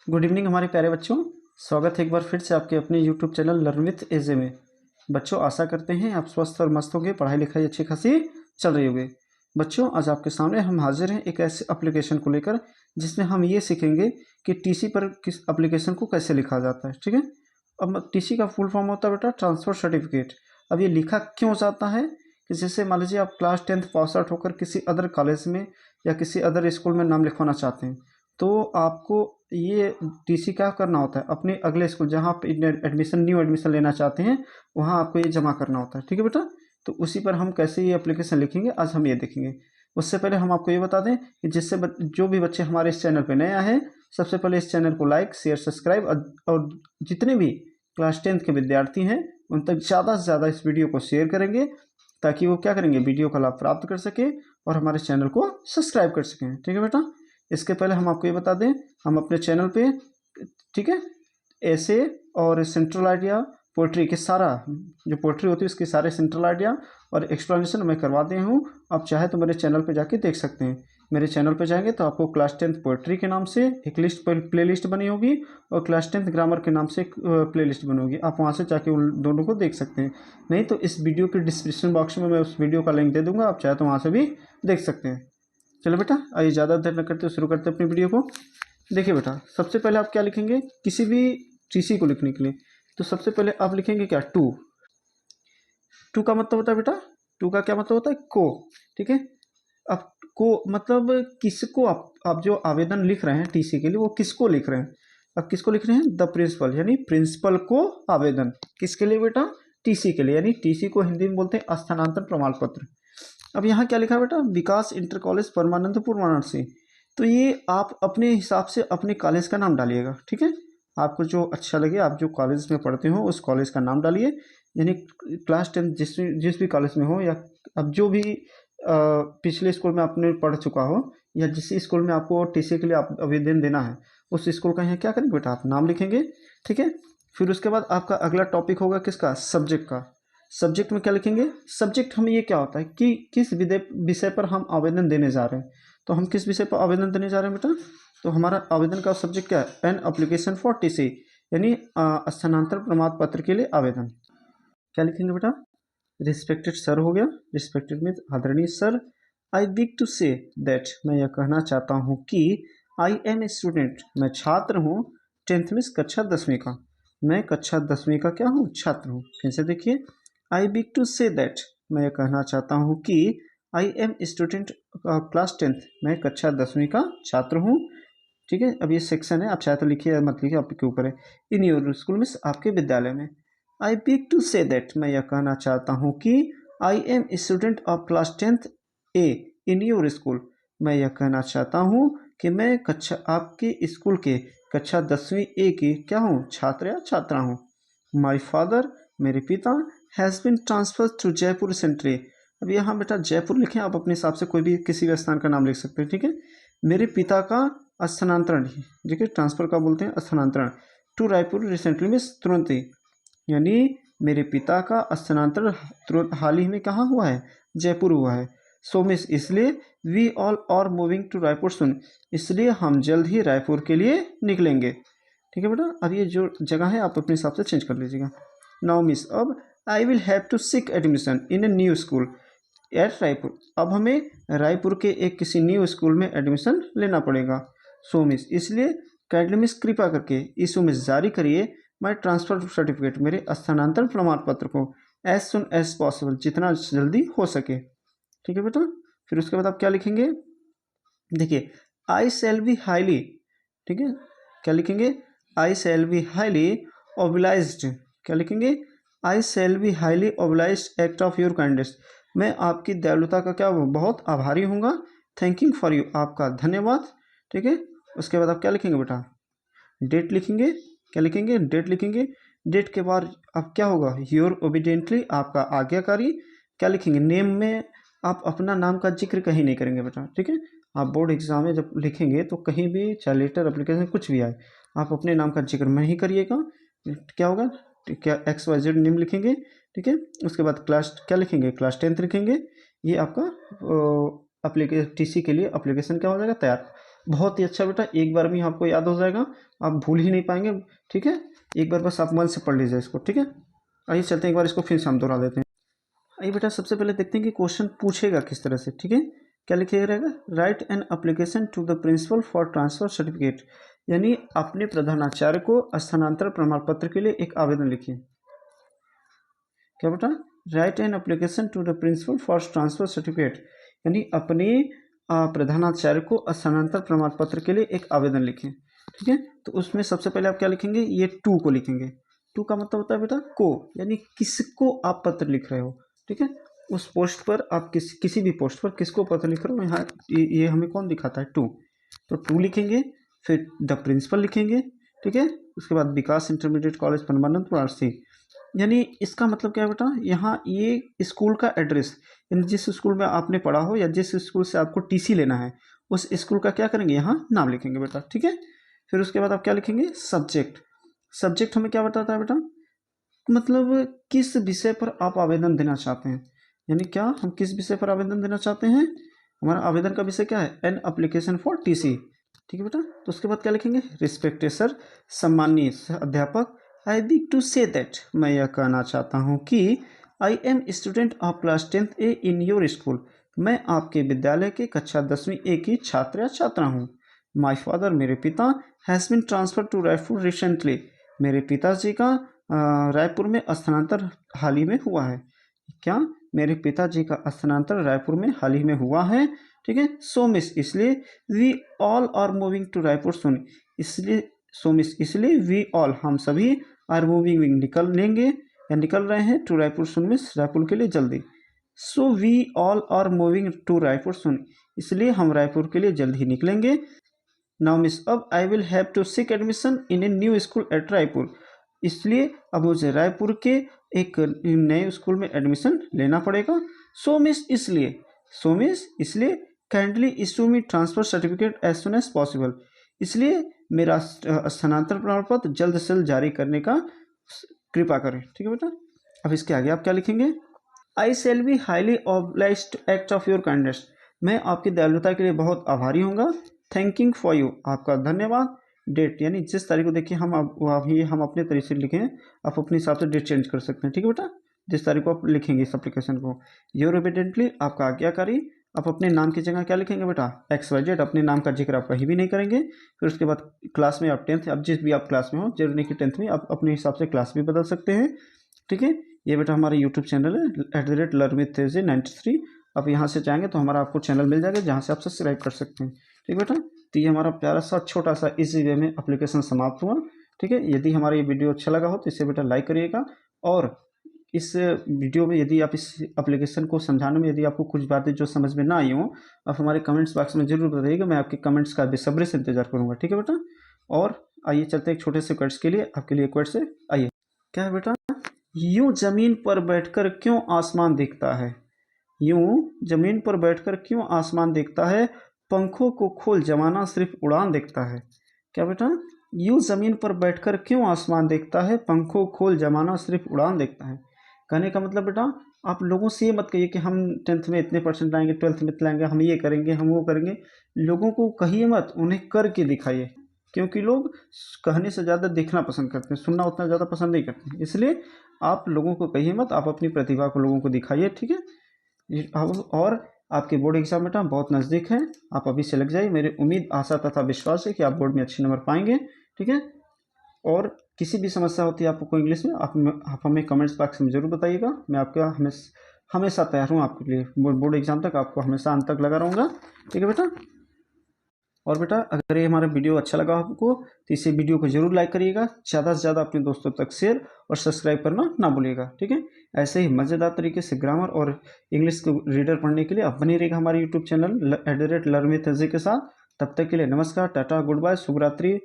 Good evening हमारे प्यारे बच्चों। स्वागत है एक बार फिर से आपके अपने यूट्यूब चैनल लर्न विथ एजे में। बच्चों आशा करते हैं आप स्वस्थ और मस्त होंगे, पढ़ाई लिखाई अच्छी खासी चल रही होगी। बच्चों आज आपके सामने हम हाजिर हैं एक ऐसे एप्लीकेशन को लेकर जिसमें हम ये सीखेंगे कि टीसी पर किस एप्लीकेशन को कैसे लिखा जाता है। ठीक है, अब टीसी का फुल फॉर्म होता है बेटा ट्रांसफ़र सर्टिफिकेट। अब ये लिखा क्यों जाता है कि जैसे मान लीजिए आप क्लास 10th पास आउट होकर किसी अदर कॉलेज में या किसी अदर स्कूल में नाम लिखवाना चाहते हैं तो आपको ये टीसी क्या करना होता है, अपने अगले स्कूल जहाँ आप एडमिशन न्यू एडमिशन लेना चाहते हैं वहाँ आपको ये जमा करना होता है। ठीक है बेटा, तो उसी पर हम कैसे ये एप्लीकेशन लिखेंगे आज हम ये देखेंगे। उससे पहले हम आपको ये बता दें कि जिससे जो भी बच्चे हमारे इस चैनल पर नया है सबसे पहले इस चैनल को लाइक शेयर सब्सक्राइब और जितने भी क्लास 10th के विद्यार्थी हैं उन तक ज़्यादा से ज़्यादा इस वीडियो को शेयर करेंगे ताकि वो क्या करेंगे, वीडियो का लाभ प्राप्त कर सके और हमारे चैनल को सब्सक्राइब कर सकें। ठीक है बेटा, इसके पहले हम आपको ये बता दें हम अपने चैनल पे ठीक है ऐसे और सेंट्रल आइडिया पोइट्री के सारा जो पोइट्री होती है उसके सारे सेंट्रल आइडिया और एक्सप्लेनेशन मैं करवा दिया हूँ। आप चाहे तो मेरे चैनल पे जाके देख सकते हैं। मेरे चैनल पे जाएंगे तो आपको क्लास 10th पोइट्री के नाम से एक लिस्ट प्ले लिस्ट बनी होगी और क्लास 10th ग्रामर के नाम से एक प्ले लिस्ट बनी होगी। आप वहाँ से जाके उन दोनों को देख सकते हैं। नहीं तो इस वीडियो के डिस्क्रिप्शन बॉक्स में मैं उस वीडियो का लिंक दे दूँगा, आप चाहे तो वहाँ से भी देख सकते हैं। चलो बेटा आइए ज़्यादा देर न करते शुरू करते अपनी वीडियो को। देखिए बेटा सबसे पहले आप क्या लिखेंगे किसी भी टीसी को लिखने के लिए, तो सबसे पहले आप लिखेंगे क्या टू। टू का मतलब होता है बेटा, टू का क्या मतलब होता है को। ठीक है, अब को मतलब किसको आप जो आवेदन लिख रहे हैं टीसी के लिए वो किसको लिख रहे हैं। अब किसको लिख रहे हैं, द प्रिंसिपल यानी प्रिंसिपल को आवेदन किसके लिए बेटा, टीसी के लिए। यानी टीसी को हिंदी में बोलते हैं स्थानांतरण प्रमाण पत्र। अब यहाँ क्या लिखा है बेटा, विकास इंटर कॉलेज परमानंदपुर वाराणसी। तो ये आप अपने हिसाब से अपने कॉलेज का नाम डालिएगा। ठीक है, आपको जो अच्छा लगे आप जो कॉलेज में पढ़ते हो उस कॉलेज का नाम डालिए। यानी क्लास 10 जिस भी कॉलेज में हो या अब जो भी पिछले स्कूल में आपने पढ़ चुका हो या जिस स्कूल में आपको टीसी के लिए आप आवेदन देना है उस स्कूल का यहाँ क्या करेंगे बेटा, आप नाम लिखेंगे। ठीक है, फिर उसके बाद आपका अगला टॉपिक होगा किसका, सब्जेक्ट का। सब्जेक्ट में क्या लिखेंगे, सब्जेक्ट हमें ये क्या होता है कि किस विषय पर हम आवेदन देने जा रहे हैं। तो हम किस विषय पर आवेदन देने जा रहे हैं बेटा, तो हमारा आवेदन का सब्जेक्ट क्या है, एन एप्लीकेशन फॉर टीसी यानी स्थानांतरण प्रमाण पत्र के लिए आवेदन। क्या लिखेंगे बेटा, रिस्पेक्टेड सर हो गया, रिस्पेक्टेड मीन्स आदरणीय sir. I beg to say that मैं यह कहना चाहता हूँ कि आई एम ए स्टूडेंट मैं छात्र हूँ 10th में कक्षा 10वीं का। मैं कक्षा 10वीं का क्या हूँ, छात्र हूँ। फिर से देखिए, आई बिग टू से दैट मैं यह कहना चाहता हूँ कि I am student class 10th मैं कक्षा 10वीं का छात्र हूँ। ठीक है, अब ये सेक्शन है, आप चाहे तो लिखिए मत लिखिए आपके ऊपर है। इन योर स्कूल में आपके विद्यालय में। आई बिग टू से दैट मैं यह कहना चाहता हूँ कि I am student of class 10th A in your school. मैं यह कहना चाहता हूँ कि मैं कक्षा आपके स्कूल के कक्षा 10वीं ए की क्या हूँ, छात्र या छात्रा हूँ। माई फादर मेरे पिता has been transfer to Jaipur sentry. अब यहाँ बेटा जयपुर लिखें, आप अपने हिसाब से कोई भी किसी भी स्थान का नाम लिख सकते हैं। ठीक है, मेरे पिता का स्थानांतरण, ठीक है ट्रांसफ़र का बोलते हैं स्थानांतरण, टू रायपुर रिसेंटली में तुरंत ही। यानी मेरे पिता का स्थानांतरण तुरंत हाल ही में कहाँ हुआ है, जयपुर हुआ है। सो मिस इसलिए we all are moving to Raipur soon, इसलिए हम जल्द ही रायपुर के लिए निकलेंगे। ठीक है बेटा, अब ये जो जगह है आप अपने हिसाब से चेंज कर लीजिएगा। नाउ मिस अब I will have to seek admission in a new school at Raipur. अब हमें रायपुर के एक किसी न्यू स्कूल में एडमिशन लेना पड़ेगा। सो मिस इसलिए काइंडली मिस कृपा करके इस मिस जारी करिए माई ट्रांसफ़र सर्टिफिकेट मेरे स्थानांतरण प्रमाण पत्र को एज सुन एज पॉसिबल जितना जल्दी हो सके। ठीक है बेटा, फिर उसके बाद आप क्या लिखेंगे, देखिए आई शैल बी हाईली, ठीक है क्या लिखेंगे, I shall be highly obliged. क्या लिखेंगे, I shall be highly obliged act of your kindness. मैं आपकी दयालुता का क्या बहुत आभारी हूँगा, थैंकिंग फॉर यू आपका धन्यवाद। ठीक है, उसके बाद आप क्या लिखेंगे बेटा, डेट लिखेंगे। क्या लिखेंगे, डेट लिखेंगे। डेट के बाद अब क्या होगा, योर ओबिडेंटली आपका आज्ञाकारी। क्या लिखेंगे, नेम में आप अपना नाम का जिक्र कहीं नहीं करेंगे बेटा। ठीक है, आप बोर्ड एग्जाम में जब लिखेंगे तो कहीं भी चाहे लेटर एप्लीकेशन कुछ भी आए आप अपने नाम का जिक्र नहीं करिएगा। क्या होगा, क्या XYZ नेम लिखेंगे। ठीक है, उसके बाद क्लास क्या लिखेंगे, क्लास 10th लिखेंगे। ये आपका टीसी के लिए एप्लीकेशन क्या हो जाएगा, तैयार। बहुत ही अच्छा बेटा, एक बार में आपको याद हो जाएगा, आप भूल ही नहीं पाएंगे। ठीक है, एक बार बस आप मन से पढ़ लीजिए इसको। ठीक है, आइए चलते हैं एक बार इसको फिर से हम दोहरा देते हैं। आइए बेटा, सबसे पहले देखते हैं कि क्वेश्चन पूछेगा किस तरह से। ठीक है, क्या लिखिएगा रहेगा, write an application to the principal for transfer certificate, यानी अपने प्रधानाचार्य को स्थानांतरण प्रमाण पत्र के लिए एक आवेदन लिखिए। क्या बेटा, write an application to the principal for transfer certificate, यानी अपने प्रधानाचार्य को स्थानांतरण प्रमाण पत्र के लिए एक आवेदन लिखें। ठीक है, तो उसमें सबसे पहले आप क्या लिखेंगे, ये टू को लिखेंगे। टू का मतलब होता है बेटा को, यानी किसको आप पत्र लिख रहे हो। ठीक है, उस पोस्ट पर आप किसी भी पोस्ट पर किसको पत्र लिख रहे हो, यहाँ ये हमें कौन दिखाता है, टू। तो टू लिखेंगे, फिर द प्रिंसिपल लिखेंगे। ठीक है, उसके बाद विकास इंटरमीडिएट कॉलेज परमानंदपुर RC, यानी इसका मतलब क्या है बेटा, यहाँ ये स्कूल का एड्रेस, यानी जिस स्कूल में आपने पढ़ा हो या जिस स्कूल से आपको TC लेना है, उस स्कूल का क्या करेंगे, यहाँ नाम लिखेंगे बेटा। ठीक है, फिर उसके बाद आप क्या लिखेंगे, सब्जेक्ट। सब्जेक्ट हमें क्या बताता है बेटा, मतलब किस विषय पर आप आवेदन देना चाहते हैं, यानी क्या हम किस विषय पर आवेदन देना चाहते हैं, हमारा आवेदन का विषय क्या है, एन एप्लीकेशन फॉर TC। ठीक है बेटा, तो उसके बाद क्या लिखेंगे, रिस्पेक्टेड सर, सम्मानीय अध्यापक, I wish to say that, मैं यह कहना चाहता हूँ कि I am student of class 10th A in your school, मैं आपके विद्यालय के कक्षा 10वीं A की छात्र या छात्रा हूँ। माई फादर, मेरे पिता, has been transfer to Raipur recently, मेरे पिताजी का रायपुर में स्थानांतरण हाल ही में हुआ है। क्या, मेरे पिताजी का स्थानांतरण रायपुर में हाल ही में हुआ है। ठीक है, सो मिस, इसलिए we all are moving to Raipur soon, इसलिए सो मिस, इसलिए वी ऑल, हम सभी, आर मूविंग, निकल लेंगे या निकल रहे हैं, to Raipur soon miss, Raipur के लिए जल्दी। So we all are moving to Raipur soon, इसलिए हम रायपुर के लिए जल्द ही निकलेंगे। नाउ मिस, अब I will have to seek admission in a new school at Raipur, इसलिए अब मुझे रायपुर के एक नए स्कूल में एडमिशन लेना पड़ेगा। सो मिस, इसलिए, सो मिस, इसलिए kindly issue me transfer certificate as soon as possible, इसलिए मेरा स्थानांतरण प्रमाण पत्र जल्द से जल्द जारी करने का कृपा करें। ठीक है बेटा, अब इसके आगे आप क्या लिखेंगे, I shall be highly obliged to act of your kindness, मैं आपकी दयालुता के लिए बहुत आभारी हूँगा। थैंकिंग फॉर यू, आपका धन्यवाद। डेट, यानी जिस तारीख को देखिए हम अभी हम अपने तरीके से लिखें, आप अपने हिसाब से डेट चेंज कर सकते हैं। ठीक है बेटा, जिस तारीख को आप लिखेंगे इस एप्लीकेशन को। योर ओबीडिएंटली, आपका आज्ञाकारी। आप अपने नाम की जगह क्या लिखेंगे बेटा, XYZ, अपने नाम का जिक्र आप कहीं भी नहीं करेंगे। फिर उसके बाद क्लास में आप 10th, अब जिस भी आप क्लास में हो, जरूरी नहीं कि 10th में, आप अपने हिसाब से क्लास भी बदल सकते हैं। ठीक है, ये बेटा हमारा यूट्यूब चैनल है @learnwithaj93, आप यहाँ से चाहेंगे तो हमारा आपको चैनल मिल जाएगा, जहाँ से आप सब्सक्राइब कर सकते हैं। ठीक बेटा, तो ये हमारा प्यारा सा छोटा सा इजी वे में एप्लीकेशन समाप्त हुआ। ठीक है, यदि हमारा ये वीडियो अच्छा लगा हो तो इसे बेटा लाइक करिएगा, और इस वीडियो में यदि आप इस एप्लीकेशन को समझाने में यदि आपको कुछ बातें जो समझ में ना आई हो, आप हमारे कमेंट्स बॉक्स में जरूर बताइएगा, मैं आपके कमेंट्स का बेसब्री से इंतजार करूँगा। ठीक है बेटा, और आइए चलते हैं एक छोटे से क्वेश्चन के लिए, आपके लिए क्वेश्चन है। आइए, क्या है बेटा, यूं जमीन पर बैठकर क्यों आसमान दिखता है, यूं जमीन पर बैठकर क्यों आसमान दिखता है, पंखों को खोल जमाना सिर्फ उड़ान देखता है। क्या बेटा, यूं जमीन पर बैठकर क्यों आसमान देखता है, पंखों खोल जमाना सिर्फ उड़ान देखता है। कहने का मतलब बेटा, आप लोगों से ये मत कहिए कि हम 10th में इतने % लाएंगे, 12th में इतने लाएंगे, हम ये करेंगे, हम वो करेंगे। लोगों को कहिए मत, उन्हें करके दिखाइए, क्योंकि लोग कहने से ज़्यादा देखना पसंद करते हैं, सुनना उतना ज़्यादा पसंद नहीं करते हैं। इसलिए आप लोगों को कहिए मत, आप अपनी प्रतिभा को लोगों को दिखाइए। ठीक है, और आपके बोर्ड एग्जाम बेटा बहुत नज़दीक है, आप अभी से लग जाइए। मेरी उम्मीद, आशा तथा विश्वास है कि आप बोर्ड में अच्छे नंबर पाएंगे। ठीक है, और किसी भी समस्या होती है आपको इंग्लिश में, आप हमें कमेंट्स बॉक्स में ज़रूर बताइएगा। मैं आपका हमेशा तैयार हूँ आपके लिए, बोर्ड एग्जाम तक आपको हमेशा अंत तक लगा रहूँगा। ठीक है बेटा, और बेटा अगर ये हमारा वीडियो अच्छा लगा आपको तो इसे वीडियो को जरूर लाइक करिएगा, ज़्यादा से ज़्यादा अपने दोस्तों तक शेयर और सब्सक्राइब करना ना भूलिएगा। ठीक है, ऐसे ही मज़ेदार तरीके से ग्रामर और इंग्लिश को रीडर पढ़ने के लिए आप बने रहिएगा हमारे यूट्यूब चैनल @learnwithaj के साथ। तब तक के लिए नमस्कार, टाटा, गुड बाय, शुभ रात्रि।